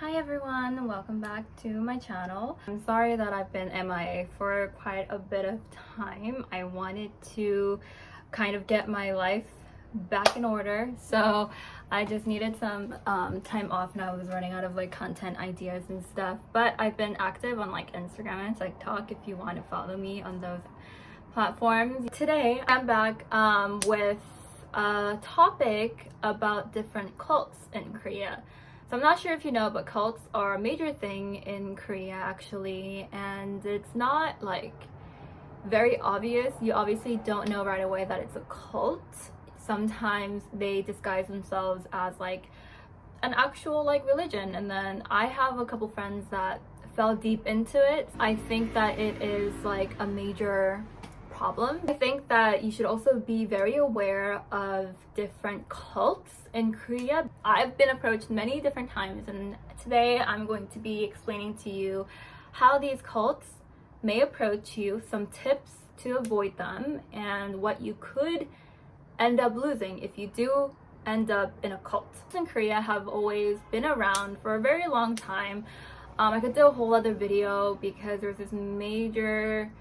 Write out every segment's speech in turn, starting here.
Hi everyone, welcome back to my channel. I'm sorry that I've been MIA for quite a bit of time. I wanted to kind of get my life back in order, so I just needed some time off and I was running out of like content ideas and stuff. But I've been active on like Instagram and TikTok if you want to follow me on those platforms. Today I'm back with a topic about different cults in Korea. So I'm not sure if you know, but cults are a major thing in Korea actually, and it's not like very obvious. You obviously don't know right away that it's a cult. Sometimes they disguise themselves as like an actual like religion, and then I have a couple friends that fell deep into it. I think that it is like a major problem. I think that you should also be very aware of different cults in Korea. I've been approached many different times, and today I'm going to be explaining to you how these cults may approach you, some tips to avoid them, and what you could end up losing if you do end up in a cult. In Korea have always been around for a very long time. I could do a whole other video because there's this major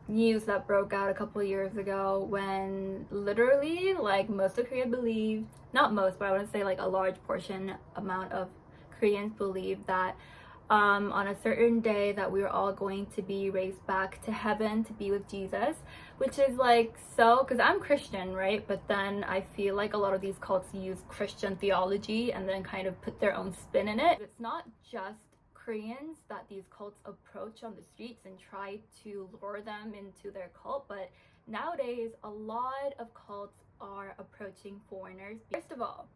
news that broke out a couple of years ago when literally like most of Korea believed, not most, but I want to say like a large portion amount of Koreans believed that on a certain day that we were all going to be raised back to heaven to be with Jesus, which is like, so because I'm Christian, right? But then I feel like a lot of these cults use Christian theology and then kind of put their own spin in it. It's not just Koreans that these cults approach on the streets and try to lure them into their cult, but nowadays a lot of cults are approaching foreigners. First of all,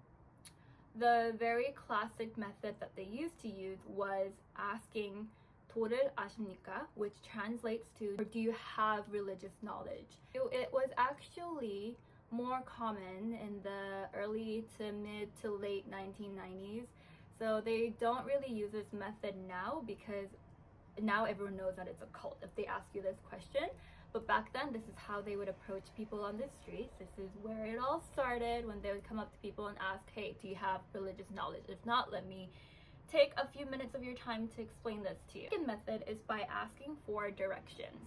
the very classic method that they used to use was asking "도를 아십니까?", which translates to "do you have religious knowledge?" It was actually more common in the early to mid to late 1990s. So they don't really use this method now because now everyone knows that it's a cult if they ask you this question. But back then, this is how they would approach people on the streets. This is where it all started, when they would come up to people and ask, hey, do you have religious knowledge? If not, let me take a few minutes of your time to explain this to you. The second method is by asking for directions.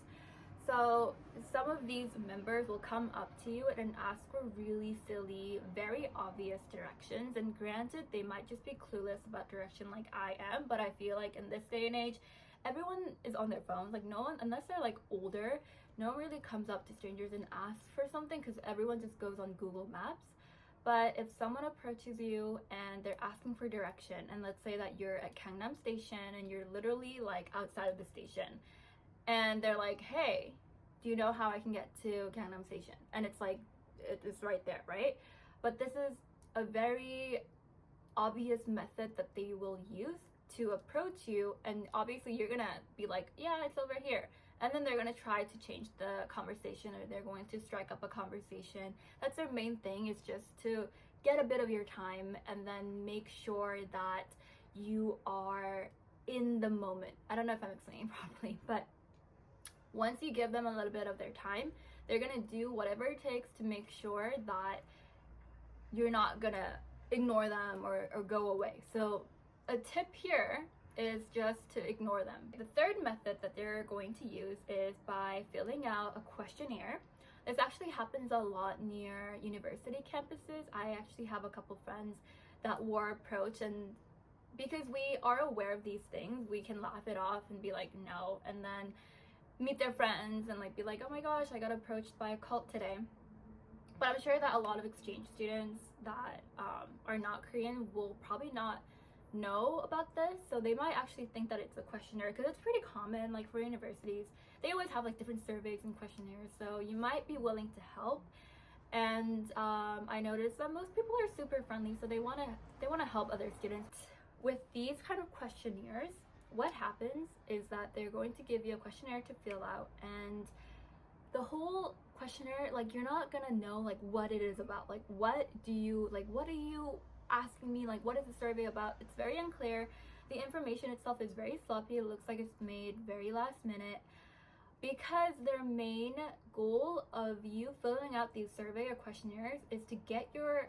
So some of these members will come up to you and ask for really silly, very obvious directions. And granted, they might just be clueless about direction like I am, but I feel like in this day and age, everyone is on their phones. Like no one, unless they're like older, no one really comes up to strangers and asks for something because everyone just goes on Google Maps. But if someone approaches you and they're asking for direction, and let's say that you're at Gangnam Station and you're literally like outside of the station, and they're like, hey, do you know how I can get to Gangnam Station? And it's like, it's right there, right? But this is a very obvious method that they will use to approach you, and obviously you're gonna be like, yeah, it's over here. And then they're gonna try to change the conversation, or they're going to strike up a conversation. That's their main thing, is just to get a bit of your time and then make sure that you are in the moment. I don't know if I'm explaining properly, but once you give them a little bit of their time, they're gonna do whatever it takes to make sure that you're not gonna ignore them or go away. So a tip here is just to ignore them. The third method that they're going to use is by filling out a questionnaire. This actually happens a lot near university campuses. I actually have a couple friends that were approached, and because we are aware of these things, we can laugh it off and be like, no, and then meet their friends and like be like, oh my gosh, I got approached by a cult today. But I'm sure that a lot of exchange students that are not Korean will probably not know about this, so they might actually think that it's a questionnaire, because it's pretty common. Like for universities, they always have like different surveys and questionnaires, so you might be willing to help. And I noticed that most people are super friendly, so they want to help other students. With these kind of questionnaires, what happens is that they're going to give you a questionnaire to fill out, and the whole questionnaire, like you're not gonna know like what it is about, like what are you asking me, like what is the survey about. It's very unclear. The information itself is very sloppy. It looks like it's made very last minute, because their main goal of you filling out these survey or questionnaires is to get your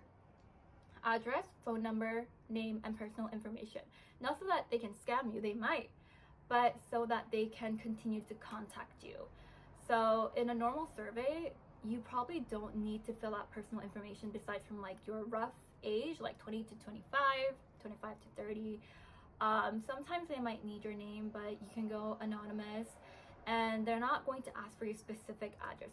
address, phone number, name, and personal information. Not so that they can scam you, they might, but so that they can continue to contact you. So in a normal survey, you probably don't need to fill out personal information besides from like your rough age, like 20 to 25, 25 to 30. Sometimes they might need your name, but you can go anonymous, and they're not going to ask for your specific address.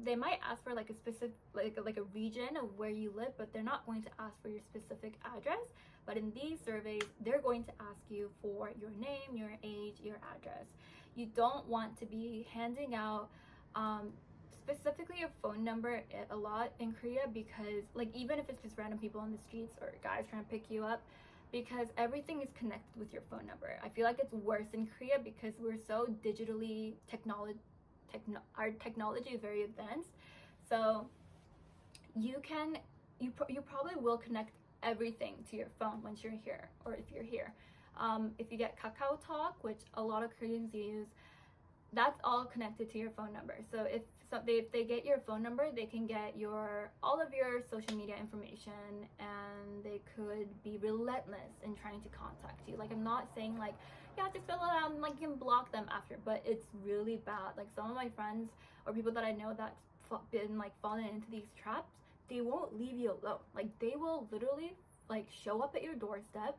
They might ask for like a specific, like a region of where you live, but they're not going to ask for your specific address. But in these surveys, they're going to ask you for your name, your age, your address. You don't want to be handing out specifically a phone number a lot in Korea, because like even if it's just random people on the streets or guys trying to pick you up, because everything is connected with your phone number. I feel like it's worse in Korea because we're so digitally our technology is very advanced. So you probably will connect everything to your phone once you're here, or if you're here. If you get Kakao Talk, which a lot of Koreans use, that's all connected to your phone number. So if they get your phone number, they can get all of your social media information, and they could be relentless in trying to contact you. Like, I'm not saying like you have to fill it out and like you can block them after, but it's really bad. Like some of my friends or people that I know that's been like fallen into these traps, they won't leave you alone. Like they will literally like show up at your doorstep.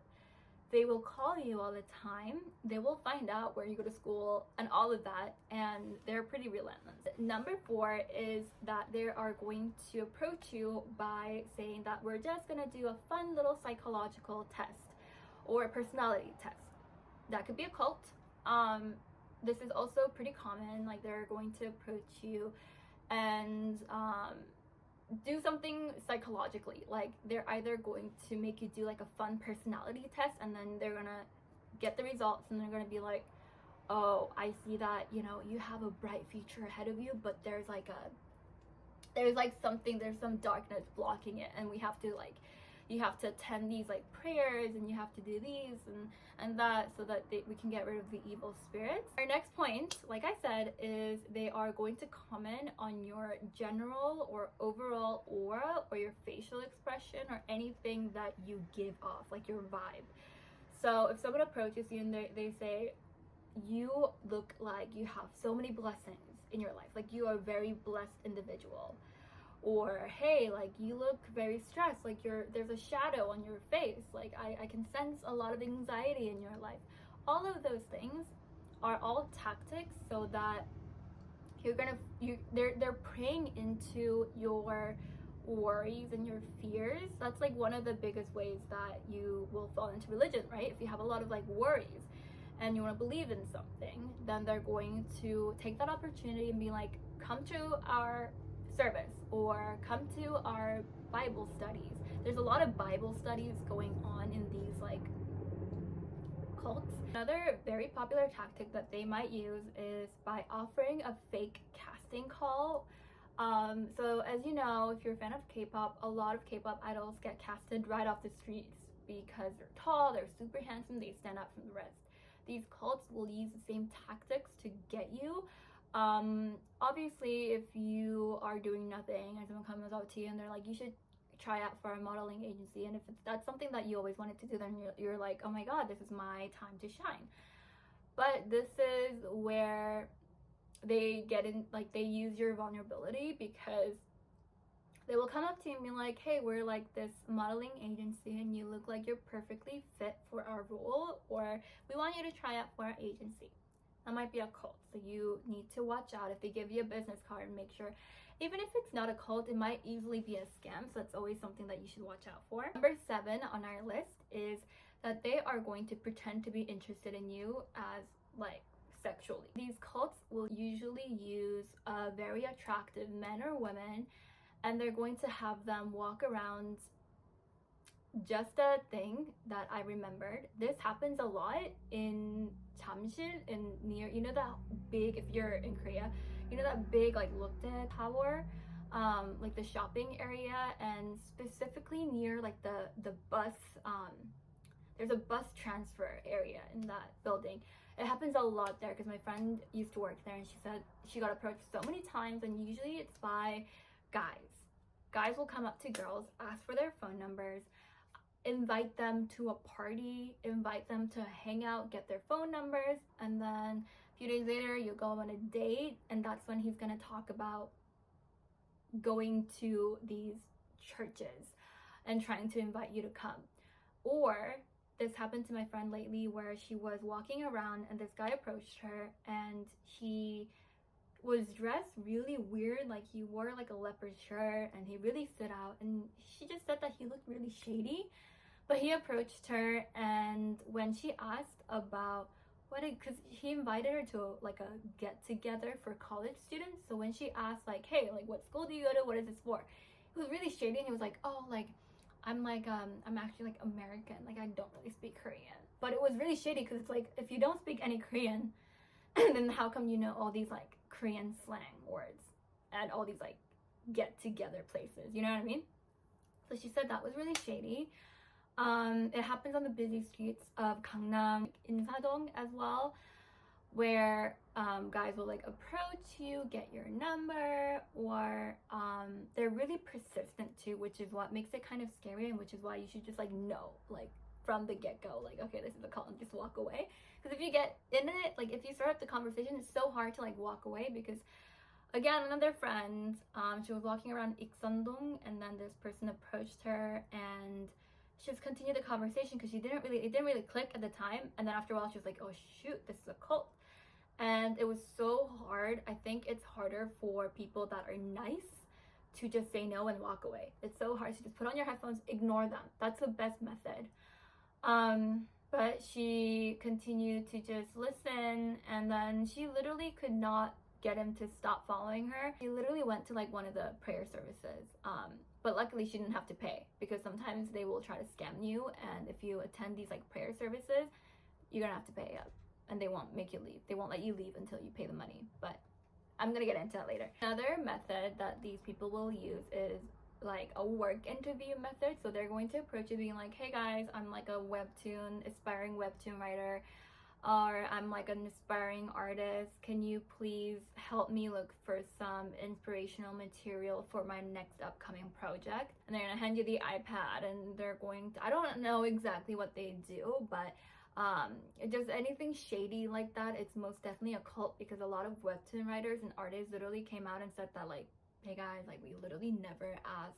They will call you all the time. They will find out where you go to school and all of that, and they're pretty relentless. Number 4 is that they are going to approach you by saying that we're just gonna do a fun little psychological test or a personality test. That could be a cult. This is also pretty common. Like they're going to approach you and do something psychologically. Like they're either going to make you do like a fun personality test, and then they're gonna get the results, and they're gonna be like, oh, I see that, you know, you have a bright future ahead of you, but there's some darkness blocking it, and you have to attend these like prayers, and you have to do these and that, so that we can get rid of the evil spirits. Our next point, like I said, is they are going to comment on your general or overall aura, or your facial expression, or anything that you give off, like your vibe. So if someone approaches you and they say, you look like you have so many blessings in your life, like you are a very blessed individual, or hey, like you look very stressed, like there's a shadow on your face, like I can sense a lot of anxiety in your life. All of those things are all tactics so that they're preying into your worries and your fears. That's like one of the biggest ways that you will fall into religion, right? If you have a lot of like worries and you want to believe in something, then they're going to take that opportunity and be like, come to our service or come to our Bible studies. There's a lot of Bible studies going on in these like cults. Another very popular tactic that they might use is by offering a fake casting call. So as you know, if you're a fan of K-pop, a lot of K-pop idols get casted right off the streets because they're tall, they're super handsome, they stand out from the rest. These cults will use the same tactics to get you. Obviously, if you are doing nothing and someone comes up to you and they're like, you should try out for a modeling agency, and if that's something that you always wanted to do, then you're like, oh my god, this is my time to shine. But this is where they get in, like they use your vulnerability, because they will come up to you and be like, hey, we're like this modeling agency and you look like you're perfectly fit for our role, or we want you to try out for our agency. That might be a cult, so you need to watch out. If they give you a business card, make sure, even if it's not a cult, it might easily be a scam, so that's always something that you should watch out for. Number 7 on our list is that they are going to pretend to be interested in you as like sexually. These cults will usually use very attractive men or women, and they're going to have them walk around. Just a thing that I remembered, this happens a lot in Jamsil, in near, you know that big, if you're in Korea, you know that big like Lotte Tower, like the shopping area, and specifically near like the bus, there's a bus transfer area in that building. It happens a lot there because my friend used to work there, and she said she got approached so many times, and usually it's by guys. Guys will come up to girls, ask for their phone numbers, invite them to a party, invite them to hang out, get their phone numbers, and then a few days later you go on a date, and that's when he's gonna talk about going to these churches and trying to invite you to come. Or this happened to my friend lately where she was walking around and this guy approached her and he was dressed really weird, like he wore like a leopard shirt and he really stood out, and she just said that he looked really shady. But he approached her, and when she asked about because he invited her to like a get together for college students, so when she asked like, hey, like what school do you go to, what is this for, it was really shady, and he was like, oh, like I'm actually like American, like I don't really speak Korean. But it was really shady because it's like, if you don't speak any Korean, then how come you know all these like Korean slang words at all these like get together places, you know what I mean? So she said that was really shady. It happens on the busy streets of Gangnam, Insadong as well, where guys will like approach you, get your number, or they're really persistent too, which is what makes it kind of scary, and which is why you should just like know, like from the get-go, like, okay, this is a call, and just walk away. Because if you get in it, like if you start up the conversation, it's so hard to like walk away. Because again, another friend, she was walking around Iksan-dong, and then this person approached her and she just continued the conversation because it didn't really click at the time. And then after a while she was like, oh shoot, this is a cult. And it was so hard. I think it's harder for people that are nice to just say no and walk away. It's so hard to just put on your headphones, ignore them. That's the best method. But she continued to just listen, and then she literally could not get him to stop following her. She literally went to like one of the prayer services, but luckily she didn't have to pay, because sometimes they will try to scam you, and if you attend these like prayer services, you're gonna have to pay up, and they won't make you leave. They won't let you leave until you pay the money. But I'm gonna get into that later. Another method that these people will use is like a work interview method. So they're going to approach you being like, hey guys, I'm like a aspiring webtoon writer, or I'm like an aspiring artist. Can you please help me look for some inspirational material for my next upcoming project? And they're gonna hand you the iPad, and they're going to, I don't know exactly what they do, but just anything shady like that, it's most definitely a cult, because a lot of webtoon writers and artists literally came out and said that like, hey guys, like we literally never ask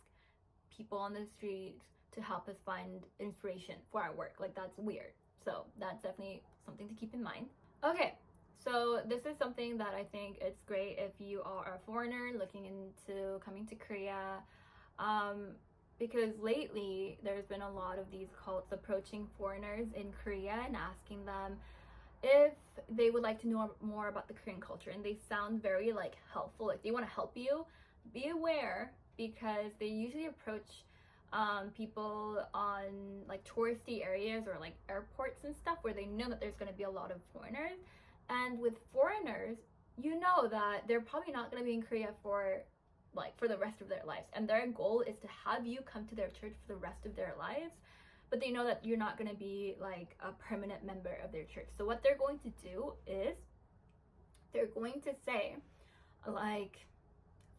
people on the streets to help us find inspiration for our work. Like that's weird. So that's definitely something to keep in mind. Okay, so this is something that I think it's great if you are a foreigner looking into coming to Korea, because lately there's been a lot of these cults approaching foreigners in Korea and asking them if they would like to know more about the Korean culture, and they sound very like helpful, like they want to help you. Be aware, because they usually approach people on like touristy areas or like airports and stuff, where they know that there's going to be a lot of foreigners. And with foreigners, you know that they're probably not going to be in Korea for the rest of their lives, and their goal is to have you come to their church for the rest of their lives. But they know that you're not going to be like a permanent member of their church. So what they're going to do is they're going to say, like,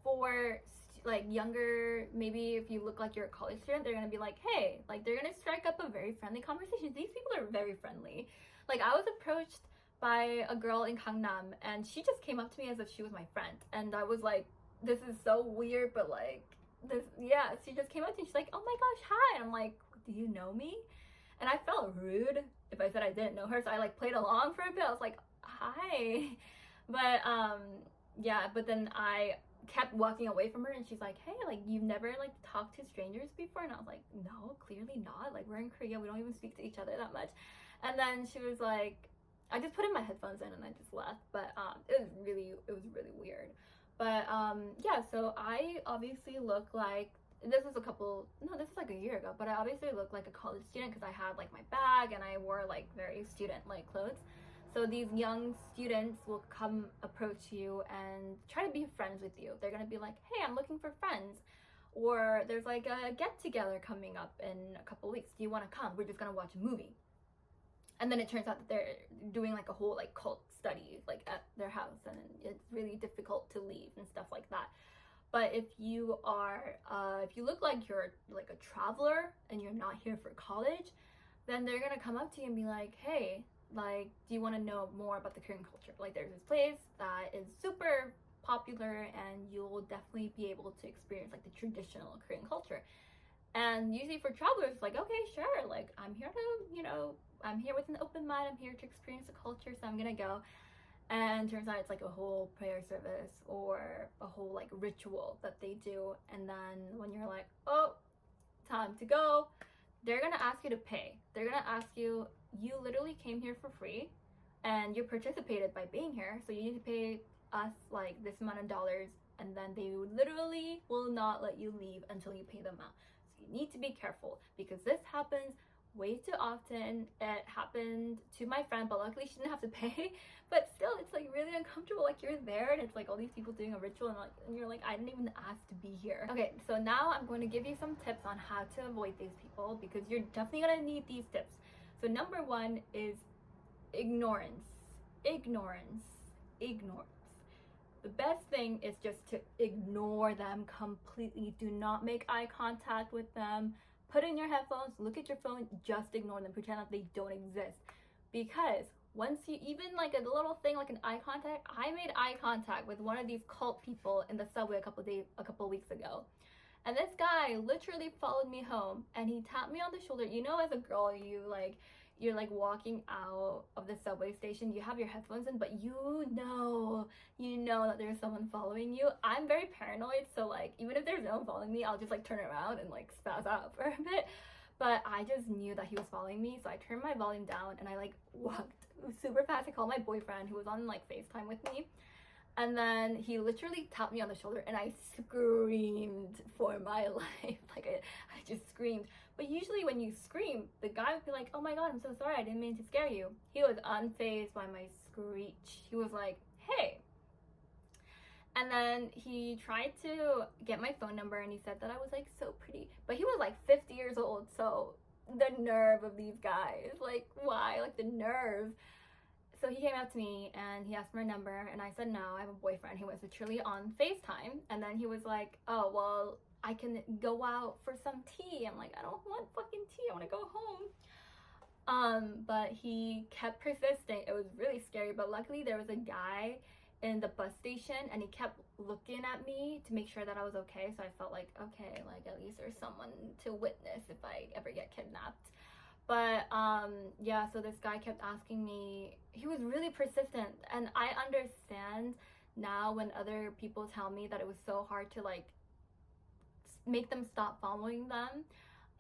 for like younger, maybe if you look like you're a college student, they're gonna be like, hey, like they're gonna strike up a very friendly conversation. These people are very friendly. Like I was approached by a girl in Gangnam, and she just came up to me as if she was my friend, and I was like, this is so weird, but like this, yeah, she just came up to me, she's like, oh my gosh, hi, and I'm like, do you know me? And I felt rude if I said I didn't know her, so I like played along for a bit. I was like, hi. But yeah, but then I kept walking away from her, and she's like, hey, like you've never like talked to strangers before? And I was like, no, clearly not, like we're in Korea, we don't even speak to each other that much. And then she was like, I just put in my headphones in and I just left. But it was really weird. But yeah, so I obviously look like, this was like a year ago, but I obviously look like a college student because I had like my bag and I wore like very student like clothes. So these young students will come approach you and try to be friends with you. They're gonna be like, hey, I'm looking for friends. Or there's like a get together coming up in a couple weeks. Do you wanna come? We're just gonna watch a movie. And then it turns out that they're doing like a whole like cult study like at their house, and it's really difficult to leave and stuff like that. But if you are, if you look like you're like a traveler and you're not here for college, then they're gonna come up to you and be like, hey, like, do you want to know more about the Korean culture? Like, there's this place that is super popular and you'll definitely be able to experience like the traditional Korean culture. And usually for travelers, like, okay, sure, like, I'm here to, I'm here with an open mind, I'm here to experience the culture, so I'm gonna go. And turns out it's like a whole prayer service or a whole like ritual that they do. And then when you're like, oh, time to go, they're gonna ask you to pay. They're gonna ask you, you literally came here for free and you participated by being here, so you need to pay us like this amount of dollars, and then they literally will not let you leave until you pay them out. So you need to be careful because this happens way too often. It happened to my friend, but luckily she didn't have to pay. But still, it's like really uncomfortable. Like, you're there and it's like all these people doing a ritual and you're like, I didn't even ask to be here. Okay, so now I'm going to give you some tips on how to avoid these people because you're definitely gonna need these tips. So number one is ignorance. Ignorance. The best thing is just to ignore them completely. Do not make eye contact with them. Put in your headphones, look at your phone, just ignore them, pretend like they don't exist. Because once you, even like a little thing like an eye contact, I made eye contact with one of these cult people in the subway a couple weeks ago. And this guy literally followed me home and he tapped me on the shoulder. You know, as a girl, you're like walking out of the subway station, you have your headphones in, but you know that there's someone following you. I'm very paranoid, so like even if there's no one following me, I'll just like turn around and like spaz out for a bit. But I just knew that he was following me, so I turned my volume down and I like walked super fast. I called my boyfriend who was on like FaceTime with me. And then he literally tapped me on the shoulder and I screamed for my life. Like I just screamed. But usually when you scream, the guy would be like, oh my god, I'm so sorry, I didn't mean to scare you. He was unfazed by my screech. He was like, hey. And then he tried to get my phone number and he said that I was like so pretty. But he was like 50 years old, so the nerve of these guys. Like, why? Like, the nerve. So he came up to me and he asked for my number and I said no, I have a boyfriend. He was literally on FaceTime. And then he was like, oh, well, I can go out for some tea. I'm like, I don't want fucking tea, I want to go home. But he kept persisting. It was really scary, but luckily there was a guy in the bus station and he kept looking at me to make sure that I was okay. So I felt like, okay, like at least there's someone to witness if I ever get kidnapped. But yeah, so this guy kept asking me, he was really persistent, and I understand now when other people tell me that it was so hard to like make them stop following them.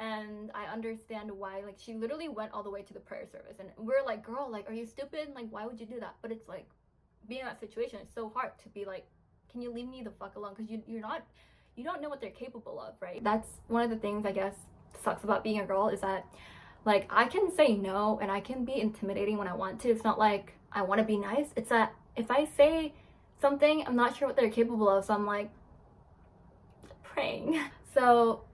And I understand why. Like, she literally went all the way to the prayer service and we're like, girl, like, are you stupid? Like, why would you do that? But it's like, being in that situation, it's so hard to be like, can you leave me the fuck alone? Because you don't know what they're capable of, right? That's one of the things I guess sucks about being a girl, is that like I can say no and I can be intimidating when I want to. It's not like I want to be nice. It's that if I say something, I'm not sure what they're capable of, so I'm like praying. So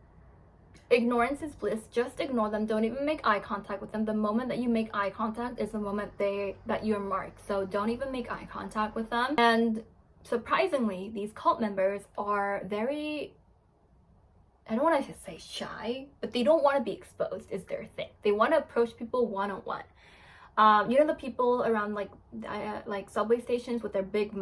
ignorance is bliss. Just ignore them. Don't even make eye contact with them. The moment that you make eye contact is the moment that you're marked. So don't even make eye contact with them. And surprisingly, these cult members are very, I don't want to say shy, but they don't want to be exposed is their thing. They want to approach people one-on-one. You know, the people around like subway stations with their big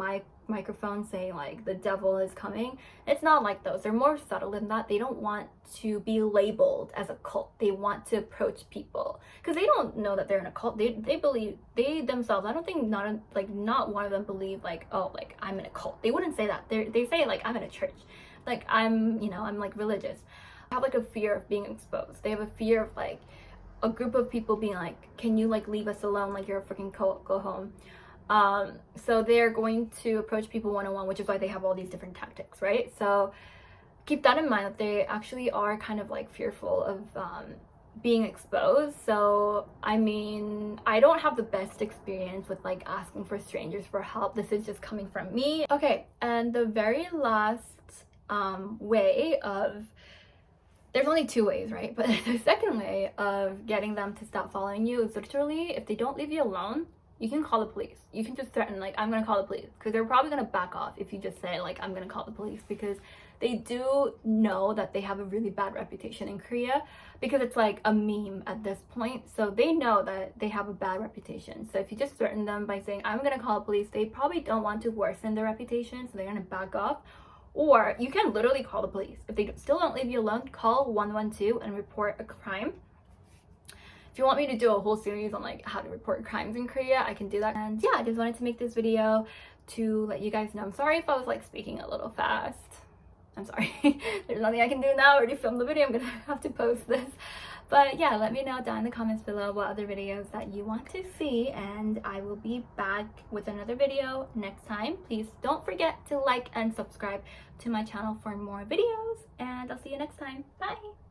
microphones saying like the devil is coming. It's not like those. They're more subtle than that. They don't want to be labeled as a cult. They want to approach people because they don't know that they're in a cult. They believe, they themselves, I don't think not one of them believe like, oh, like I'm in a cult. They wouldn't say that. They say like I'm in a church. Like I'm like religious. I have like a fear of being exposed. They have a fear of like a group of people being like, can you like leave us alone, like you're a freaking cult, go home. So they're going to approach people one-on-one, which is why they have all these different tactics, right? So keep that in mind, that they actually are kind of like fearful of being exposed. So I mean, I don't have the best experience with like asking for strangers for help. This is just coming from me. Okay, and the very last way of, there's only two ways, right? But the second way of getting them to stop following you is literally, if they don't leave you alone, you can call the police. You can just threaten like, I'm gonna call the police, because they're probably gonna back off if you just say like, I'm gonna call the police, because they do know that they have a really bad reputation in Korea, because it's like a meme at this point. So they know that they have a bad reputation. So if you just threaten them by saying, I'm gonna call the police, they probably don't want to worsen their reputation, so they're gonna back off. Or you can literally call the police. If they still don't leave you alone, call 112 and report a crime. If you want me to do a whole series on like how to report crimes in Korea, I can do that. And yeah, I just wanted to make this video to let you guys know. I'm sorry if I was like speaking a little fast. I'm sorry. There's nothing I can do now. I already filmed the video. I'm gonna have to post this. But yeah, let me know down in the comments below what other videos that you want to see, and I will be back with another video next time. Please don't forget to like and subscribe to my channel for more videos, and I'll see you next time. Bye!